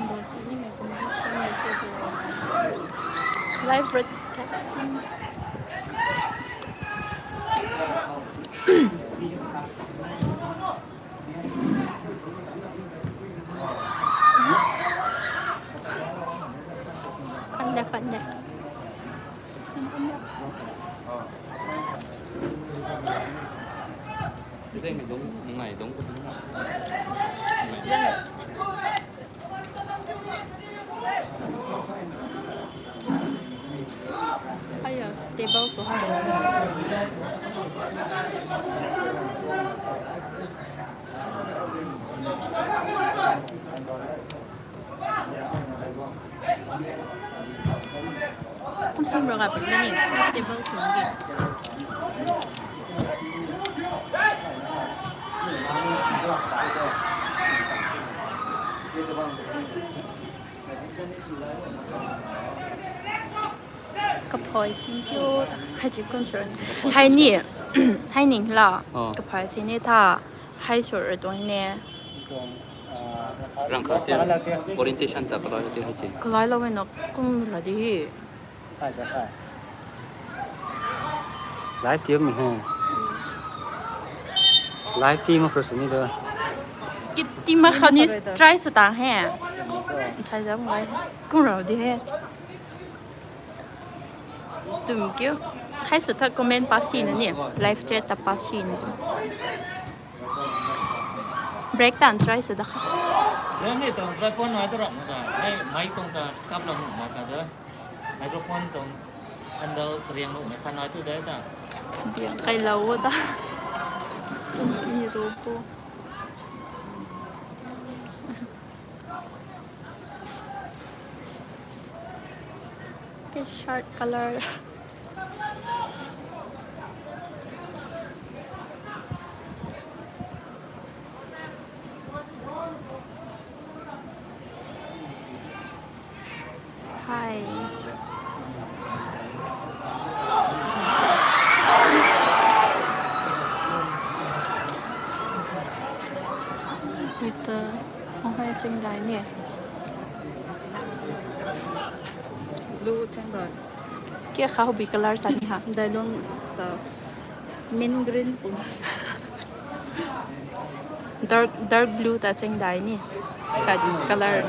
Bossy may condition may live broadcasting. Kanda. Cái này đúng ngày đúng không? Hay là stable số 2. Không xem rồi gặp cái này stable số 1. cái phơi xin tiêu hay chỉ con chuyện hay nhỉ hay nhỉ là cái phơi xin này ta hay sửa ởตัวนี้ rằng khởi tiền orientation tập rồi thì hay chị cái này là mình nó cũng là đi phải live team mình ha live team mà khởi sự này đó cái team màเขานี่ try สุดต่างแห่ใช่จังไว้cũng là đi hết tụi mình kêu hayสุดถ้า comment ภาษีนั่นเนี่ย live chat แต่ภาษีนี่จ้ะ break down try สุดนะคะ Rồi này tổng trai con nói tôi rộng rồi, đây máy công ta cắp lòng mà cả đó, microphone tổng anh đâu riêng luôn, người ta nói tôi đấy ta. Biar kay lawa ta. Ang siniro po. Okay, short color. Hi. With không phải Chaengdai nè. Blue Chaengdai. Kia khá bị color sa ni ha. Dailong ta mint green pun. Dark blue ta Chaengdai ni. Ka color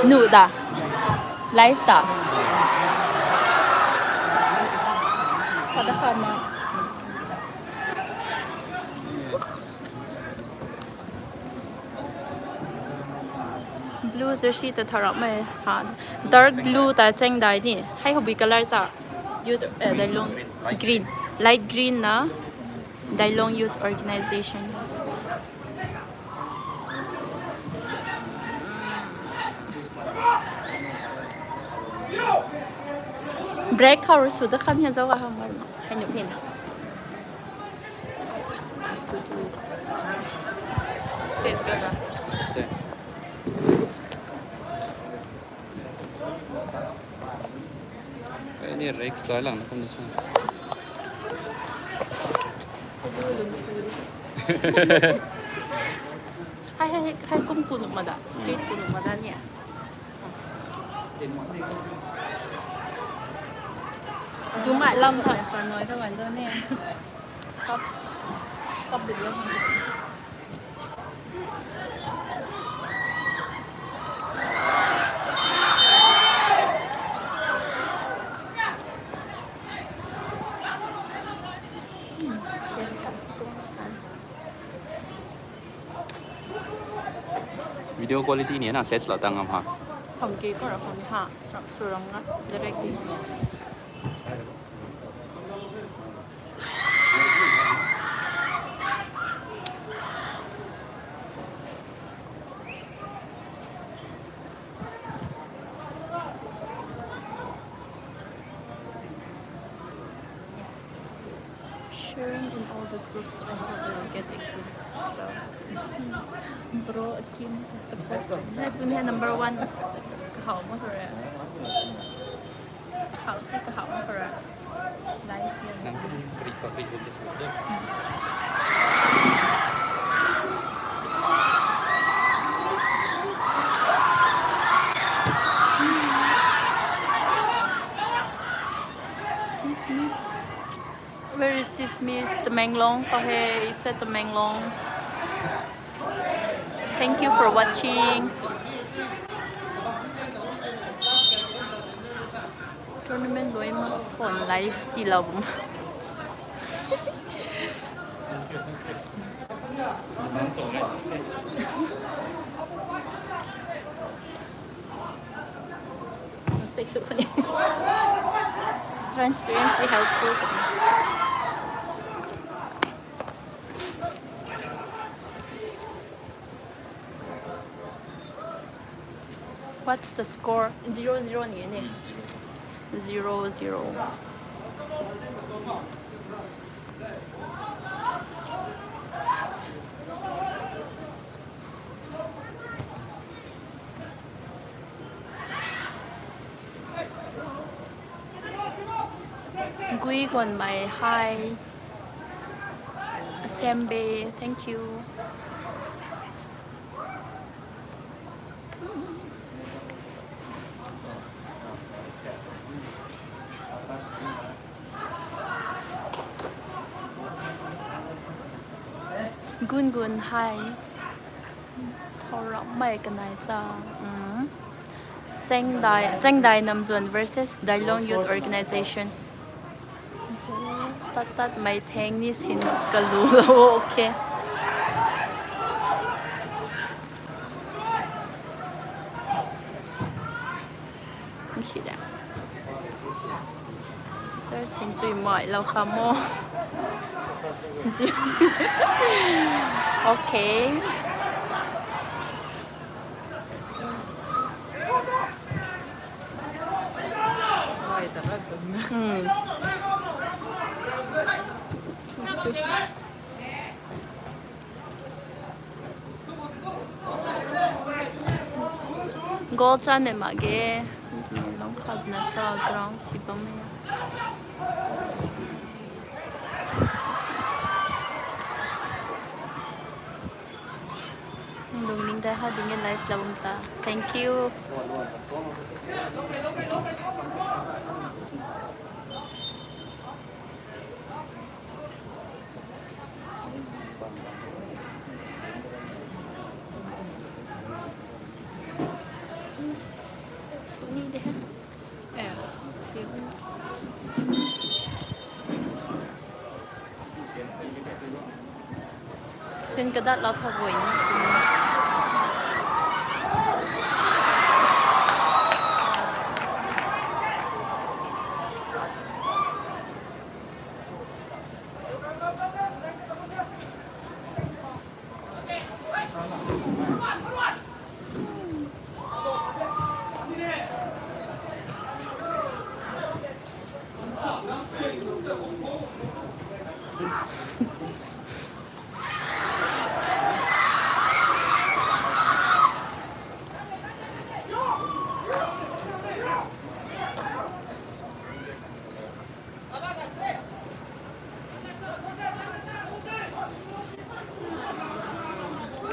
nu da. Live da. Kada kama. Blue jersey ta tharap mai ha. Dark blue ta Chaengdai ni. Hai hobi color sa. Youth Dailong green. Light green na. Dailong Youth Organization. Break cover sudah kami yang jauh hambar no. Hanya ni na. Ses gana. cái này rex tối lòng nó không được sao Hai kum kuno mada. Street kuno mada ni. Chú mại lâm thôi. Phải nói các bạn đó nè. Cấp được không? video quality này là set là tăng không hả Phòng kỳ có là phòng hạ. Sửa rộng á. Direct đi. Sharing in all the groups I have will get a good bro Kim support. Hai punya number 1 kahau mo kaya. Kahau si kahau mo kaya. Live yan. nanti terima kasih untuk sudah this Miss Dailong. It's at Dailong. Thank you for watching. Tournament lối mà on live đi lòng. Speak so funny. Transparency helpful. What's the score? 0-0 nè. 0-0. Gui còn my hi. Sembe, thank you. Gun hi. Thao rộng mày cái này cho. Chaengdai Namzuan versus Dailong Youth Organization. Tat may theng ni sin kalu. Okay. Chị đã. Sister xin chui mọi lâu khá mô. Okay. Gold chan mẹ mà ghê long khát na cho ground si bấm mẹ lung ning dai ha ding life lawm ta. Thank you. Xin cái đất là thật vui.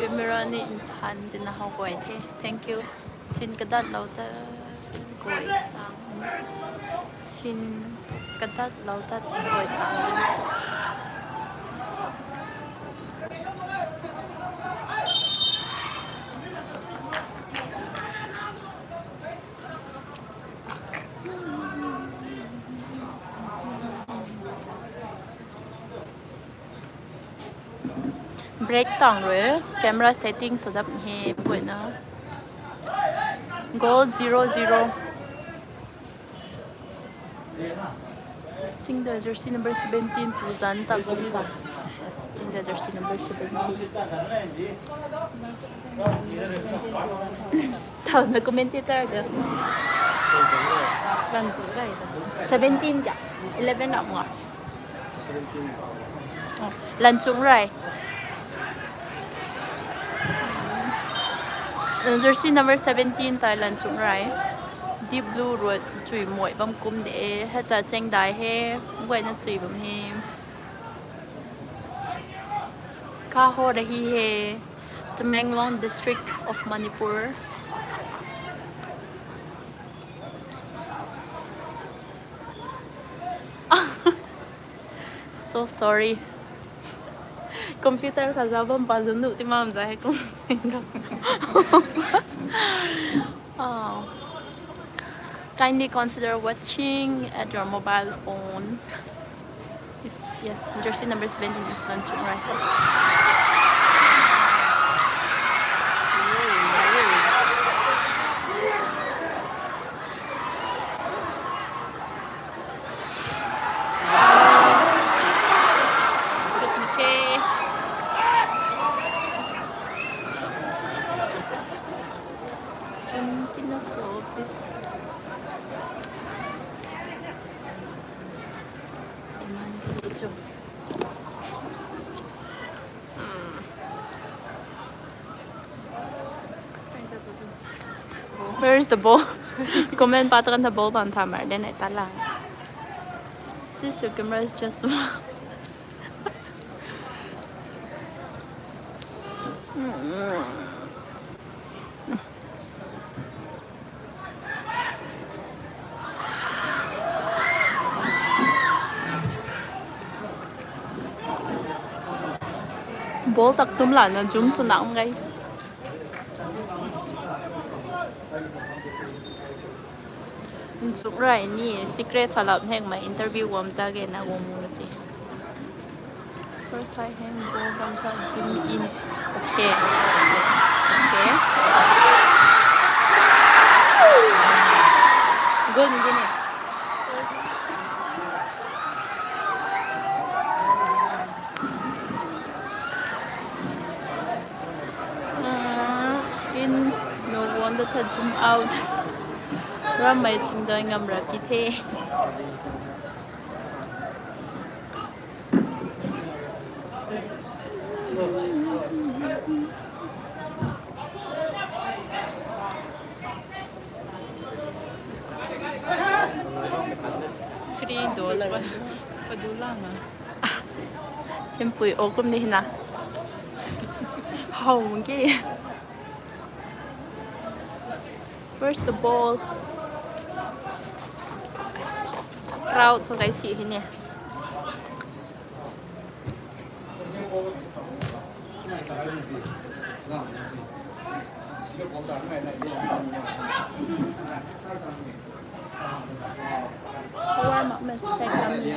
Camera ni thành tin là họ quay thế. Thank you. Xin cái đất lâu ta quay sang. Xin cái đất lâu ta quay sang. Break down rồi camera setting so that he buổi nó goal 0-0. Chaengdai jersey number 17 Busan ta cũng ra. Chaengdai jersey number 17. Thảo là commentator được. Vâng rồi đây. 17 cả. 11 nào mà. Lần chúng rồi. Jersey number 17 Thailand chung rai. Deep blue rồi chui muội băm cung để hết ta Chaengdai he quay nó chui băm he. Ka ho da hi he Dailong district of Manipur. so sorry. Computer ka zabang pa zundu ti mam zai kung singa. Oh. Kindly consider watching at your mobile phone. Yes, jersey number 17 is launching right. Okay. Argentina slow, please. Where's the ball? Comment patakan the ball ban timer. Then I tala. Sister camera is just. Ball tak tum la na zoom so naong guys. Zoom right ni secret salap heng my interview wam jage na wam mo ji. First I hang ball bang ka zoom in. Okay. Okay. Good gini. In no wonder to zoom out. Ramai Chaengdai ngam rapi the. Free dollar ba? Padulang ah. Empui okum ni na. How mungkin? Where's the ball? Crowd thôi cái gì thế nè. Qua mặt mình sẽ làm gì?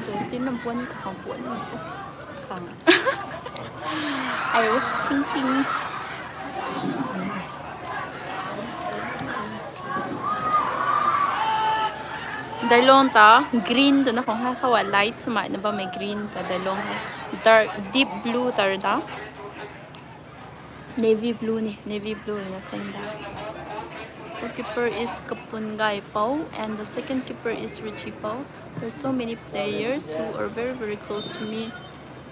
Đồ xin năm quân học quân mà số khang. I was thinking. Dailong ta green to na kung hakawa light sumay na ba may green ta Dailong dark deep blue tar da navy blue na Chaengdai. The keeper is Chaengdai Pao and the second keeper is Richie Pao. There's so many players who are very close to me.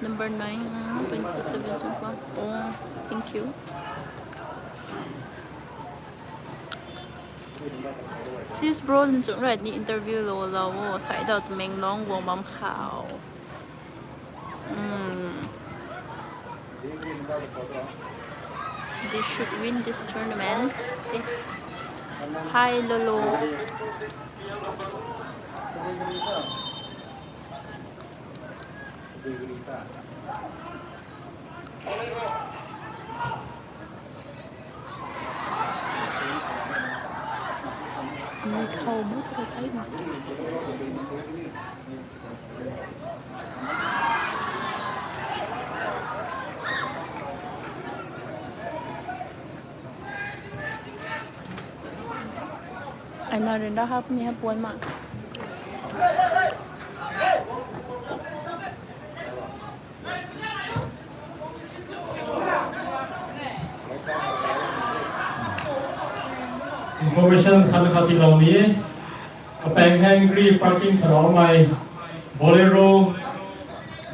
Number 9, 27. Oh, thank you. Sis bro lên chỗ right ni interview lo lo sai đầu tụi mình long wo mắm khảo. They should win this tournament. Say hi Lolo. Người thầu mất tôi thấy mặt. Anh nói đến đó hấp như hấp buồn mà. Information khan khati lawni kapeng hangri parking sarong mai Bolero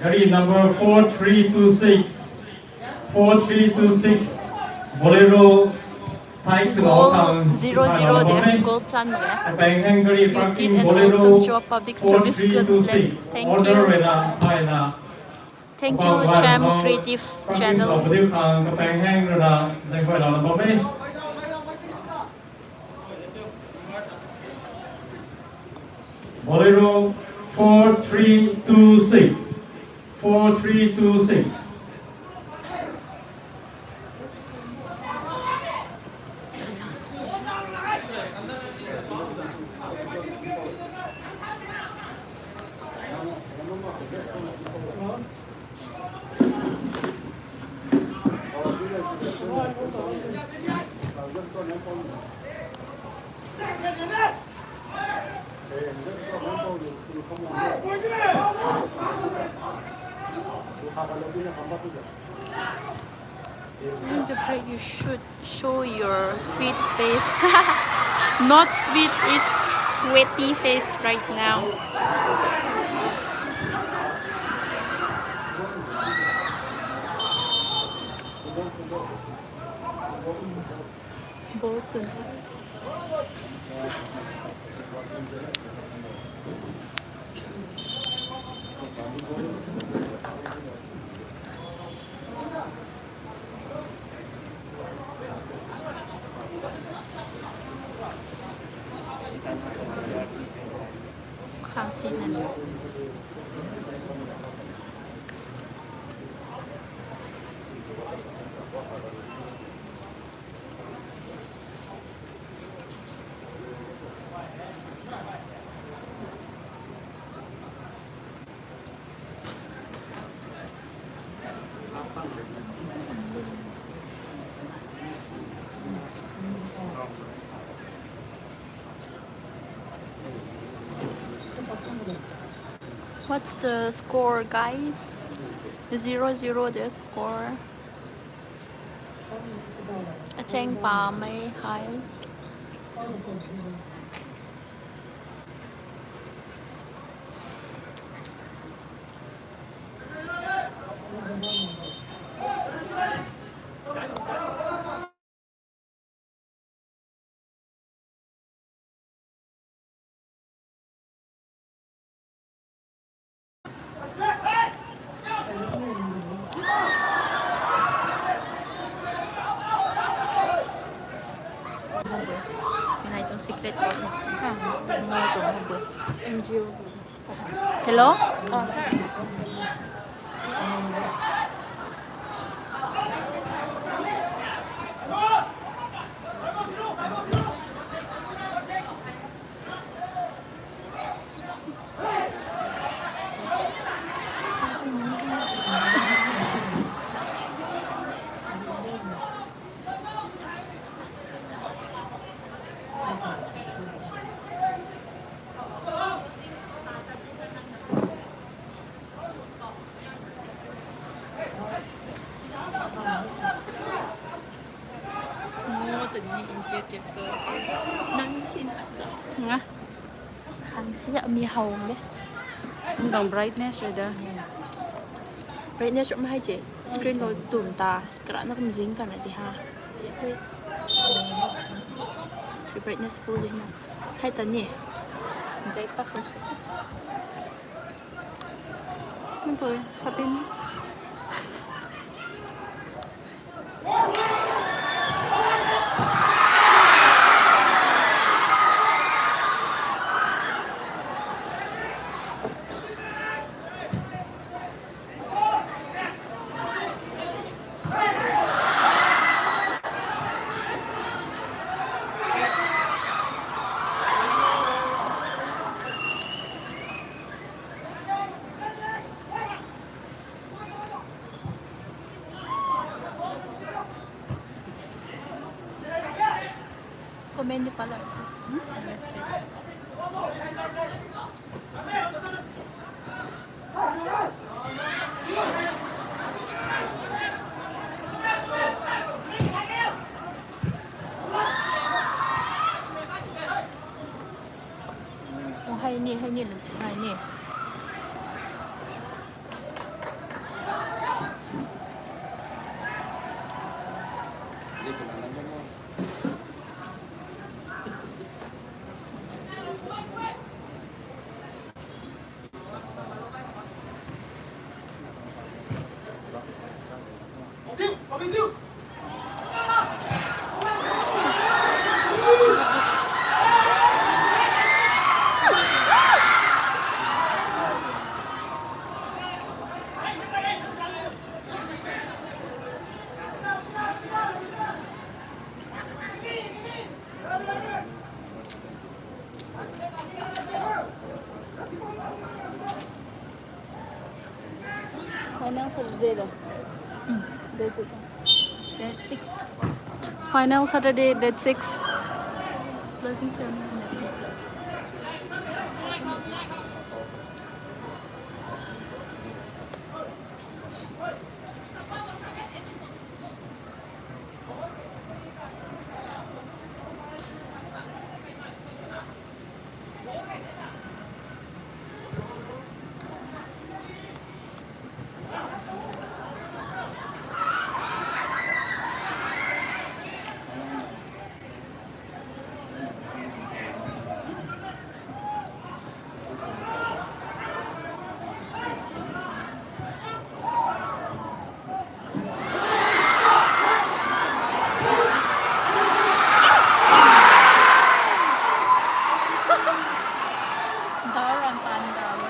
gari number 4326 Bolero size sarong kang 0-0 there, gold chan there. kapeng hangri You did parking an Bolero awesome job, public service. Good bless. 4326 Thank order you. wena paina Thank you, Cham Creative Channel. kapeng hang ra jangkoi la ba mai Bolero 4326. 4326. During the break, you should show your sweet face. Not sweet, it's sweaty face right now. Bolton. Kansinan. What's the score, guys? 0-0 the score. A Cheng Pa may high. Này trong secret có ngồi trong một bữa. NGO. Hello? Nga. Kansiya mi hồng đấy. Mình đồng brightness rồi đó. Brightness cũng hay chị. Screen nó tùm ta. Cái đó nó cũng dính cả này thì ha. Cái brightness full đi nào. Hay tấn nhỉ? Break pa first. Ano po eh? Sa atin. Comment di pala. Hay nè lần chụp này nè. Date 6. Final Saturday, date 6. Closing ceremony. Dailong pandal.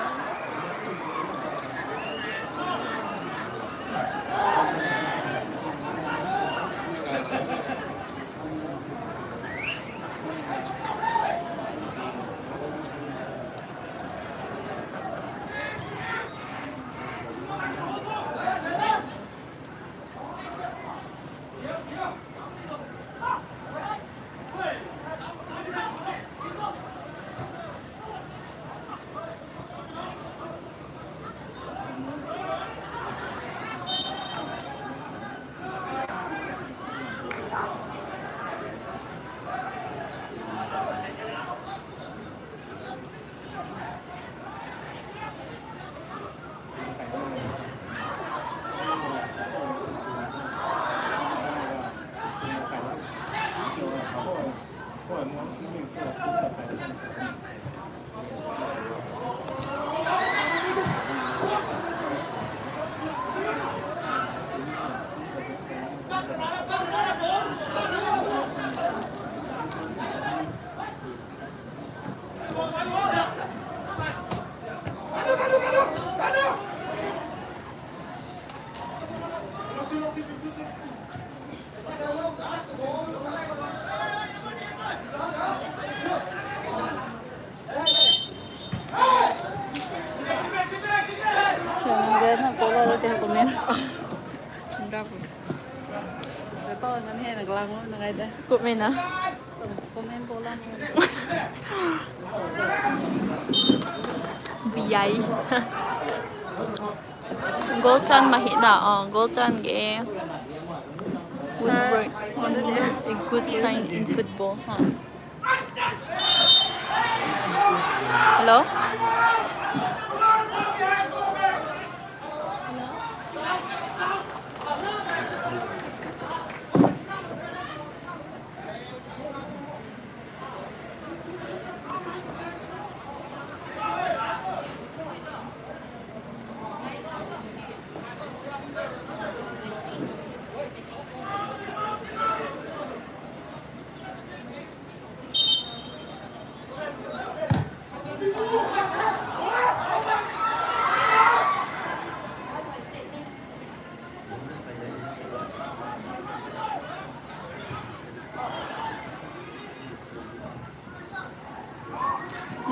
Jangan bola tadi aku main. Enggak aku. Itu kan ini ngelang lo nggak ada. Komen na. Aku main bola. Biyay. Golchan mahina. Golchan ge. Good work. A good sign in football. Hello?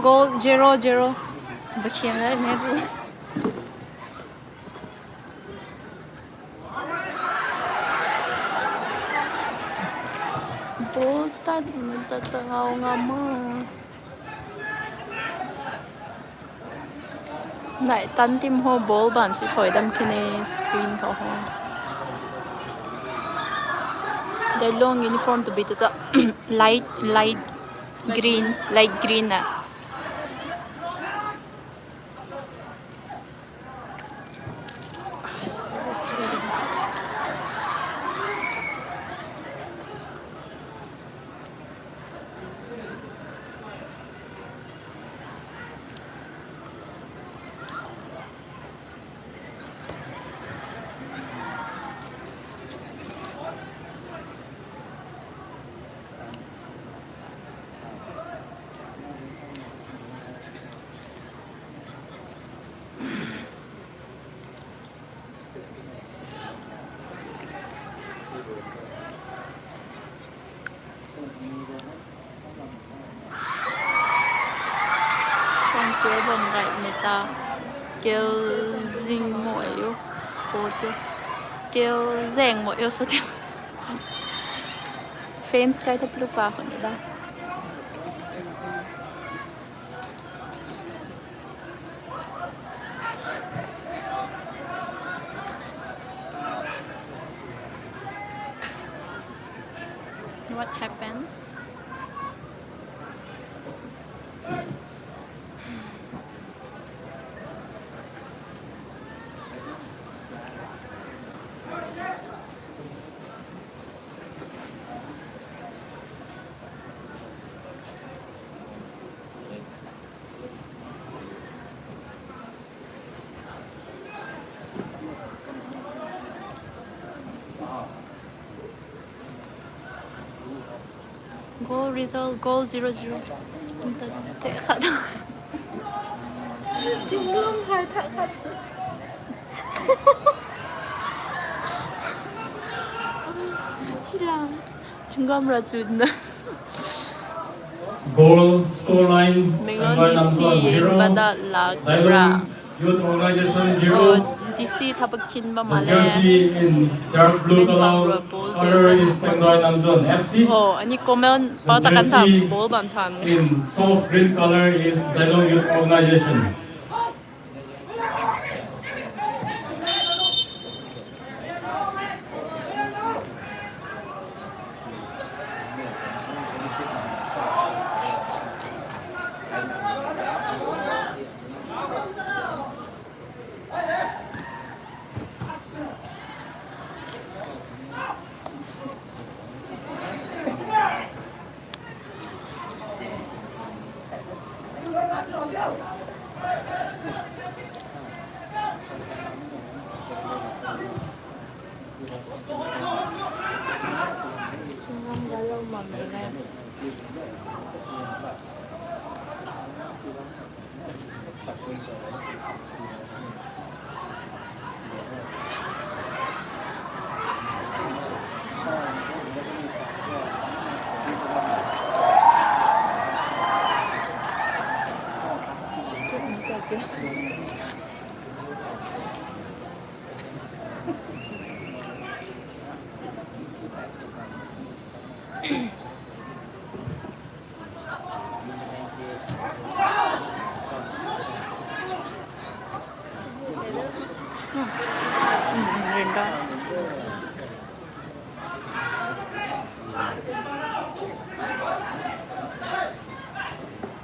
Goal 0-0. Bakayım ne bu? Bolta mı tataw nga mo. Này tan tim ho ball bam si thoi dam kine screen ko ho. Dailong uniform to be tata light green na. Kêu bằng gậy người ta kêu dinh mọi yếu sport kêu rèn một yêu số tiền fans cái thấp lúc vào khỏi đó what happened goal result goal 0-0 tệ khát 지금 발탁하다 신랑 중간으로 준다 Goal scoreline Melon DC bada la gra Youth Organization 0. DC tabak ba The male jersey in dark blue color is Chaengdai Namjon FC. ani komen pa ta kan tham bol ban tham In soft green color is Dailong Youth Organization.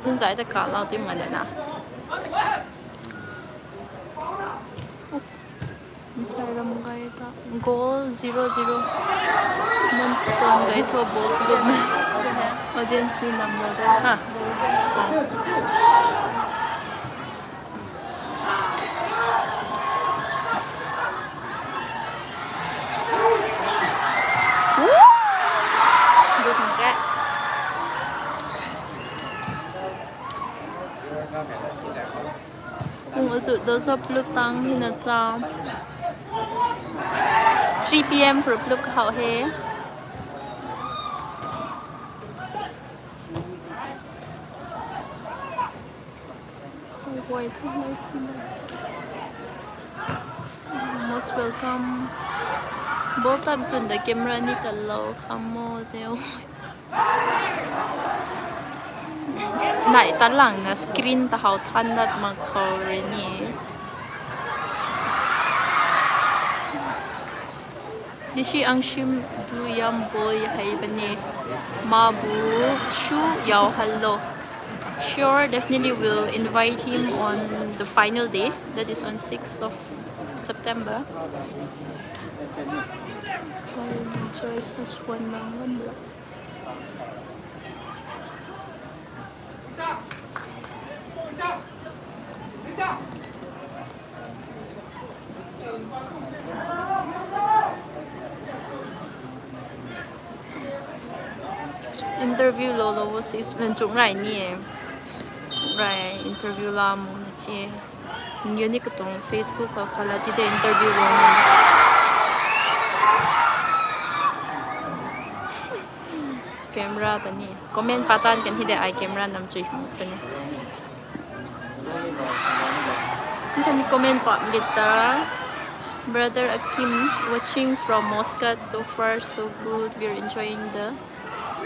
Hiện tại tất cả là team mình nè. Sai lầm cái ta goal 0-0. Mình toàn cái thua ball được mà. Audience đi nằm rồi đó ha. Chưa thành cái. Also, those are blue tang in a town. 3 p.m. for blue khảo he. Wait, most welcome. Both time tun the camera ni kalau kamu seo. Nãy ta lang na screen ta hao than dat ma khore ni. Dishi ang shim du yam boy hay bani mabu shu yao hello. Sure, definitely will invite him on the final day. That is on 6th of September. Choice has one lang. Interview lolo was is lần chúng lại nè right interview la mu na che nhiều ni cái tông Facebook hoặc là thì để interview luôn camera ta ni comment patan kan hi de ai camera nam chui hang sa ni kan ni comment pa kita Brother Akim watching from Moscow. So far so good. We're enjoying the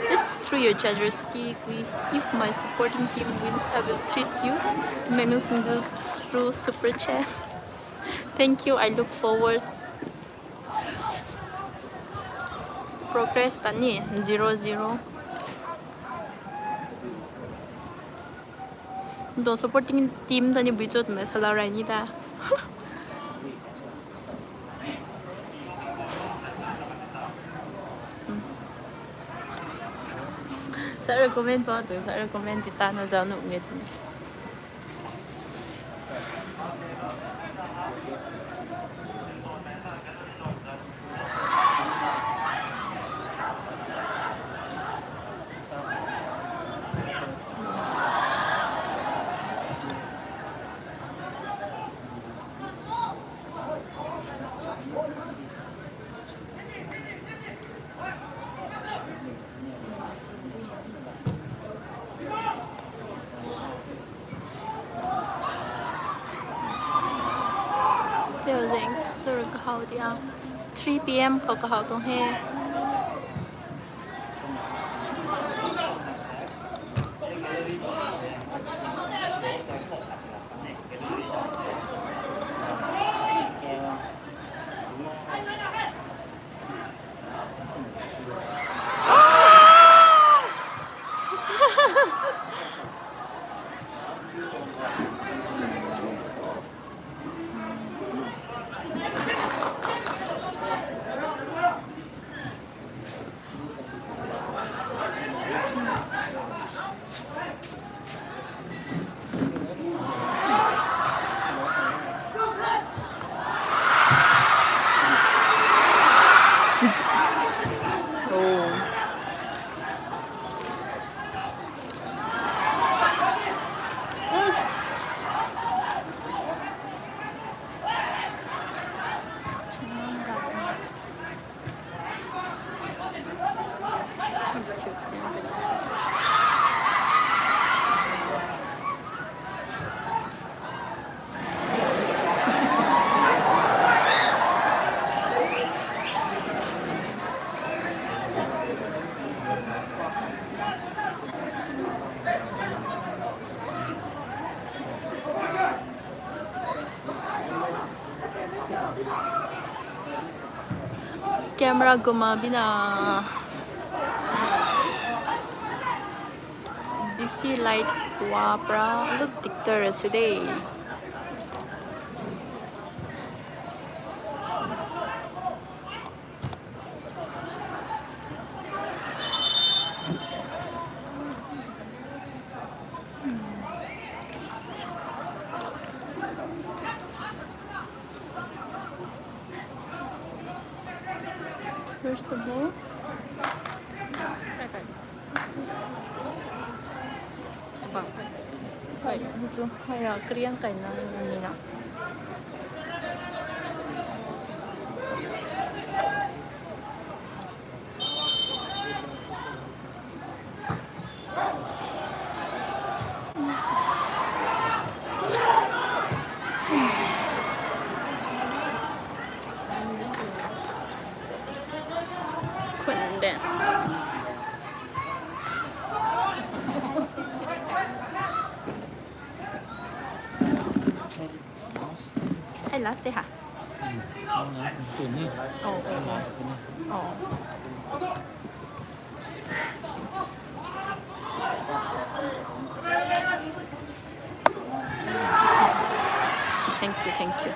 this through your generosity. If my supporting team wins, I will treat you. Menu single through super chat. Thank you. I look forward. Progress tani 0-0. 너 supporting team tani buitot me salaray nida. Sa recommend pa to, sa recommend titano sa ano ngit. Theo dành tôi có hậu thì 3 p.m.เขาก็hậu tông he. Camera gumabi na. Busy light wapra. Look dictor today. First of all, vậy dù hay là riêng cái này mình nào quần đen. Hay là xe hả? Tuổi này. Thank you, thank you.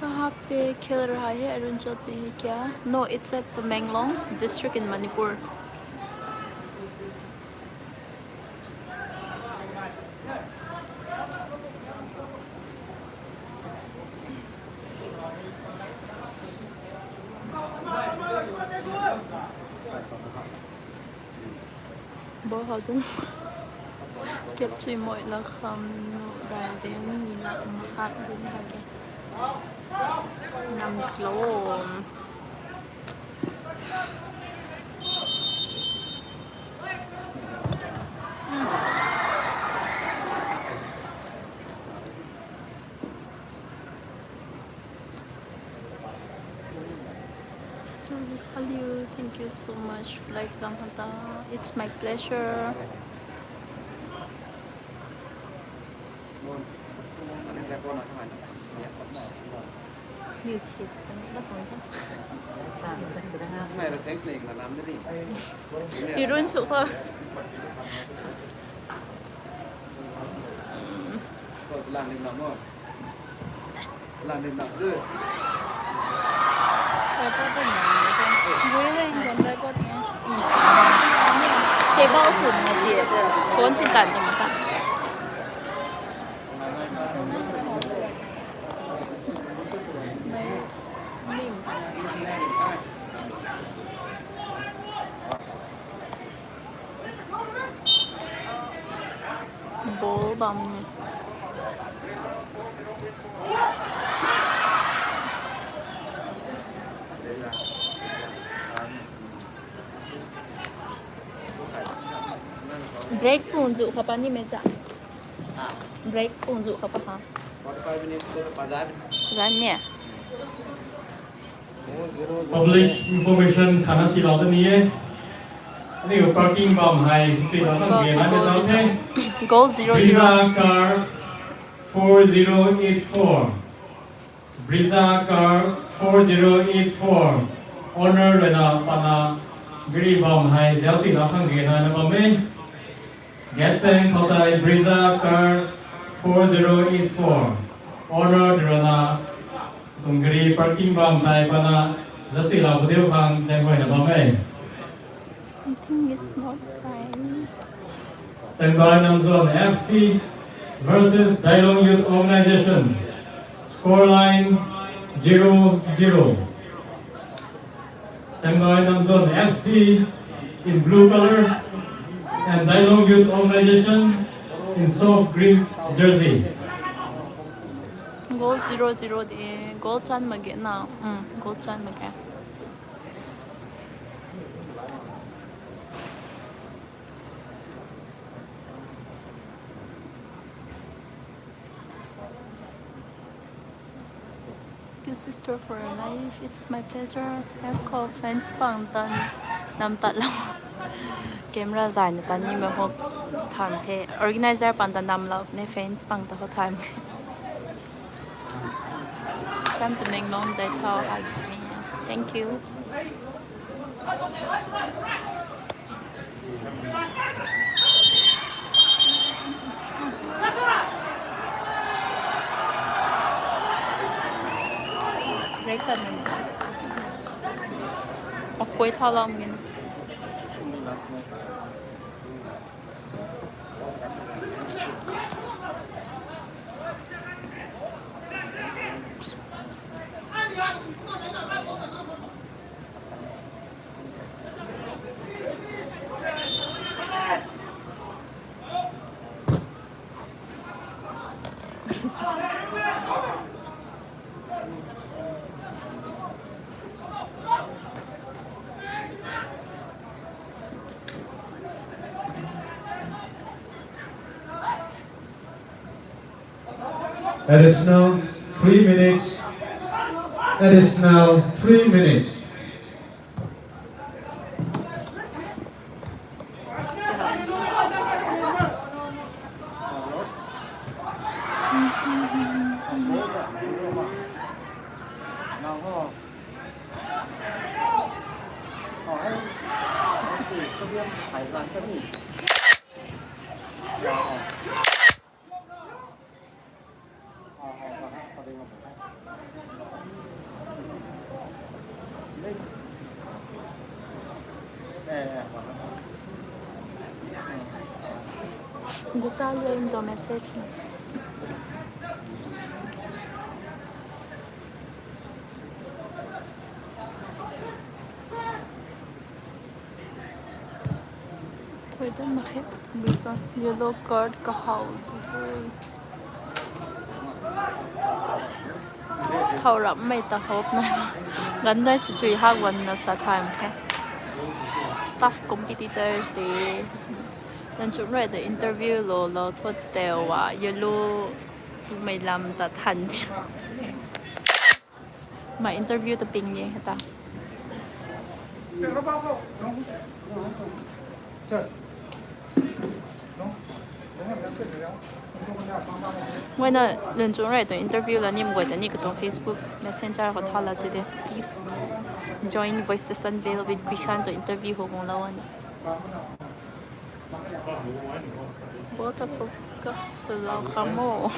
कहाँ पे खेल रहा है अरुणाचल पे है क्या? No, it's at the Menglong district in Manipur. Bố họ cũng Kẹp suy mọi là không đại diện nhìn là hạt đến hai cái Nam lỗ. Hallyu, thank you so much for lifelong hanta. It's my pleasure. Nhiều thiệt, nó còn thế. Này là text này là làm cái gì? Đi run sụp không? Làm định làm rồi. Làm định làm rồi. tripod này vui hơn còn tripod nha. Stable sụp mà chị, cuốn trên tận cho mà ta. Bố bầm nha. Break pun dụ khapa ni meja. Break pun dụ khapa ha. 45 minutes to the bazaar. Ran nè. Public information khana ti lo ni e. Ni parking bam hai street la tang ge na sa the. Go 00. Brisa car 4084. Brisa car 4084. Owner lena pana gri bam hai zel ti la tang ge na ba me. Get bank hotai Brisa car 4084. Owner lena Tungri parking bam tai pana jasi la budeu khang chengwai na ba me. Something is not right. Chaengdai Namzon FC versus Dailong Youth Organization. Scoreline 0-0. Chaengdai Namzon FC in blue color and Dailong Youth Organization in soft green jersey. Goal 0-0 đi. Goal chan mà ghé nào. Goal chan mà ghé. Thank you, sister, for your life. It's my pleasure. Have called fans bằng tân nam tận lòng. Camera dài nữa tân nhưng mà hộp tham phê. Organizer bằng tân nam lộc nên fans bằng tân hộp tham. Come to Menglong Dai Thao. Thank you. Break phần mình. Cuối thao lòng mình. Additional 3 minutes. Additional 3 minutes. Gusta lên the message. Thôi đến mà hết bây giờ yellow card cả hậu tôi thâu rộng mấy ta hộp này gần đây sẽ chui hát vấn là sa thai một cái tough competitors thì nên chúng rồi để interview lo thoát đều à yellow mày làm ta thành mà interview ta ping gì hết ta ngoài nè lần chúng rồi tôi interview là niệm gọi là những cái trong Facebook Messenger hoặc thà là today please join Voices Unveiled with Quy Khan to interview hồ bông lâu anh bota focus là kamu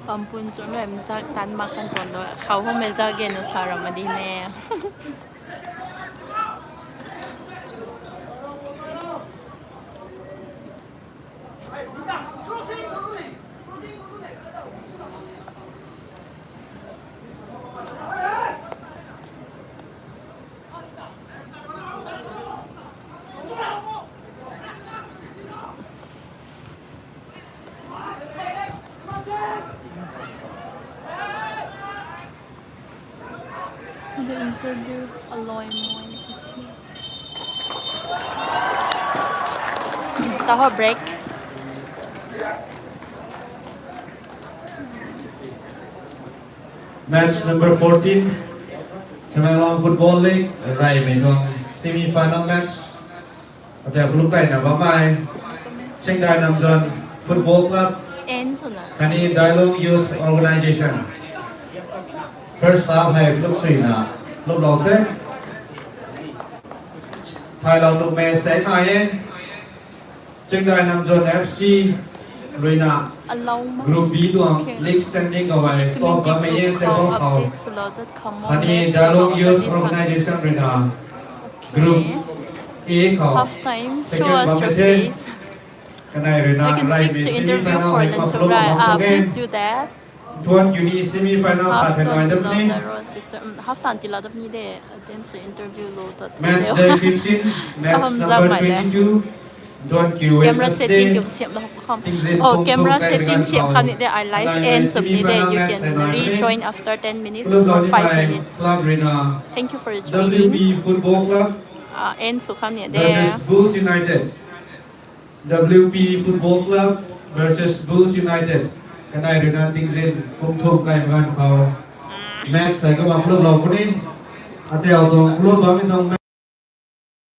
Ampun chúng em ra tan makan tuần đó khâu không bây giờ ghen nó sao mà đi nè the interview alloy more taho break Match number 14, Dailong Football League, right, mình còn semi-final match. Ở đây lúc này là bóng mai Chaengdai Namjon Football Club, end rồi nè Hani Dailong Youth Organization. First half này lúc chuyển là lúc đầu thế. Thái Long lúc mẹ sẽ ngay ấy. Chaengdai Namjon FC, rồi là allow mà Group B tuang league standing ở ngoài top và mấy em sẽ có khẩu. Hani Dailong Youth Organization rồi là Group A khẩu. half time show Second us bóng your thế. face Cái này rồi I là can right fix to bên interview semi-final for hay lunch mà and lúc right bóng please do that Tuan Uni semi-final half phải thành ngoài time đập to đi. the road system half time thì là đập như thế against the interview lo that Match day 15, match Không number dám lại đấy. 22. Tuan Q camera setting Wednesday. dùng xiêm đó không Tinh dên oh không camera không setting cái xiêm gan khăn khẩu. để I live Lại and sub semi-final there you match can thành ngoài đập đi. rejoin after 10 minutes Lúc đó or như 5 vậy, minutes Club Rina, thank you for joining WP Football Club end số khăn there versus Bulls United. WP Football Club versus Bulls United. Cái này rồi là tinh dên không thuộc lại gan khẩu. Match sẽ có bằng lúc đầu của đi. Ở theo tôi lúc đó mình thông